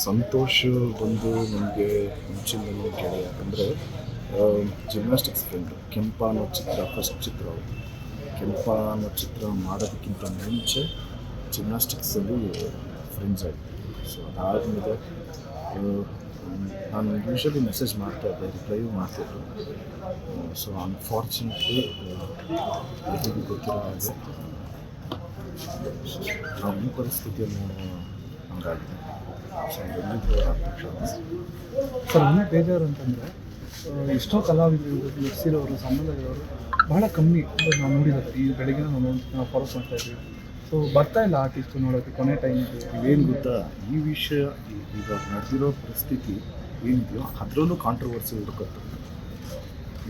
ಸಂತೋಷ್ ಬಂದು ನನಗೆ ಮುಂಚಿನ ಗೆಳೆಯ, ಯಾಕಂದರೆ ಜಿಮ್ನಾಸ್ಟಿಕ್ಸ್ ಫ್ರೆಂಡು. ಕೆಂಪ ಅನ್ನೋ ಚಿತ್ರ ಫಸ್ಟ್ ಚಿತ್ರ, ಕೆಂಪ ಅನ್ನೋ ಚಿತ್ರ ಮಾಡೋದಕ್ಕಿಂತ ಮುಂಚೆ ಜಿಮ್ನಾಸ್ಟಿಕ್ಸಲ್ಲಿ ಫ್ರೆಂಡ್ಸ್ ಆಯಿತು. ಸೊ ಅದಾದಮೇಲೆ ನಾನು ಯೂಶ್ವಲಿ ಮೆಸೇಜ್ ಮಾಡ್ತಾಯಿದ್ದೆ, ರಿಪ್ಲೈಯೂ ಮಾಡ್ತಿದ್ರು. ಸೊ ಅನ್ಫಾರ್ಚುನೇಟ್ಲಿ ಎಲ್ಲರಿಗೂ ಗೊತ್ತಿರೋ ಹಾಗೆ ನಾವು ಈ ಪರಿಸ್ಥಿತಿಯನ್ನು ಹಂಗಾಗಿದೆ. ಸೊ ಎಲ್ಲಿಗೂ ಸರ್ ಇನ್ನೂ ಬೇಜಾರು ಅಂತಂದರೆ ಎಷ್ಟೋ ಕಲಾವಿದರು ನುಡಿಸಿರೋರು ಸಂಬಂಧಗಳವರು ಬಹಳ ಕಮ್ಮಿ ನಾವು ನೋಡಿದ್ದಾರೆ. ಈ ಬೆಳಗ್ಗೆ ನಾವು ಫಾಲೋ ಮಾಡ್ತಾ ಇದ್ದೀವಿ. ಸೊ ಬರ್ತಾ ಇಲ್ಲ ಆರ್ಟಿಸ್ಟು ನೋಡೋಕ್ಕೆ ಕೊನೆ ಟೈಮಿಗೆ. ಏನು ಗೊತ್ತಾ, ಈ ವಿಷಯ ಈಗ ನಡೆದಿರೋ ಪರಿಸ್ಥಿತಿ ಏನಿದೆಯೋ ಅದರಲ್ಲೂ ಕಾಂಟ್ರವರ್ಸಿ ಹುಡುಕತ್ತೆ.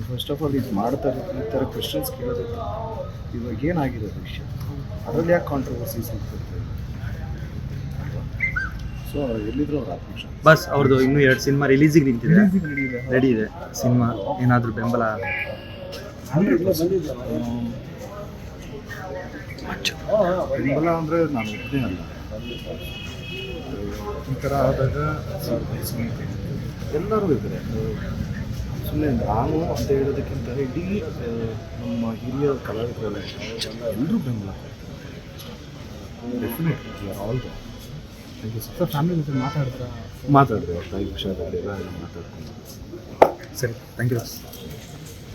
ಫಸ್ಟ್ ಆಫ್ ಆಲ್ ಇದು ಮಾಡ್ತಾರೆ, ಈ ಥರ ಕ್ವೆಶನ್ಸ್ ಕೇಳೋದಕ್ಕೆ ಇವಾಗ ಏನಾಗಿರೋದು ವಿಷಯ, ಅದರಲ್ಲಿ ಯಾಕೆ ಕಾಂಟ್ರವರ್ಸೀಸ್ ಹುಡುಕತ್ತೆ? ಸೊ ಎಲ್ಲಿದ್ರು ಅವ್ರು ಆತ್ಮಕ್ಷ ಬಸ್ ಅವ್ರದ್ದು ಇನ್ನೂ 2 ಸಿನಿಮಾ ರಿಲೀಸಿಗೆ ನಿಂತಿದೆ, ರೆಡಿ ಇದೆ ಸಿನಿಮಾ. ಏನಾದರೂ ಬೆಂಬಲ ಬೆಂಬಲ ಅಂದರೆ ನಾನು ಒಬ್ಬನೇ ಅಲ್ಲ. ಈ ಥರ ಆದಾಗ ಎಲ್ಲರೂ ಇದ್ದಾರೆ. ಸುಮ್ಮನೆ ನಾನು ಅಂತ ಹೇಳೋದಕ್ಕಿಂತ ಇಡೀ ನಮ್ಮ ಹಿರಿಯ ಕಲಾವಿದರೆಲ್ಲ ಎಲ್ಲರೂ ಬೆಂಬಲ definite all the. Thank you sir. Family ಜೊತೆ ಮಾತಾಡಿದ್ರೆ ಮಾತಾಡಿದೆ, ಅವ್ರ ತಾಯಿ ಹುಷಾರಾಗಲಿಲ್ಲ, ಮಾತಾಡ್ಕೊಂಡು. ಸರಿ, ಥ್ಯಾಂಕ್ ಯು.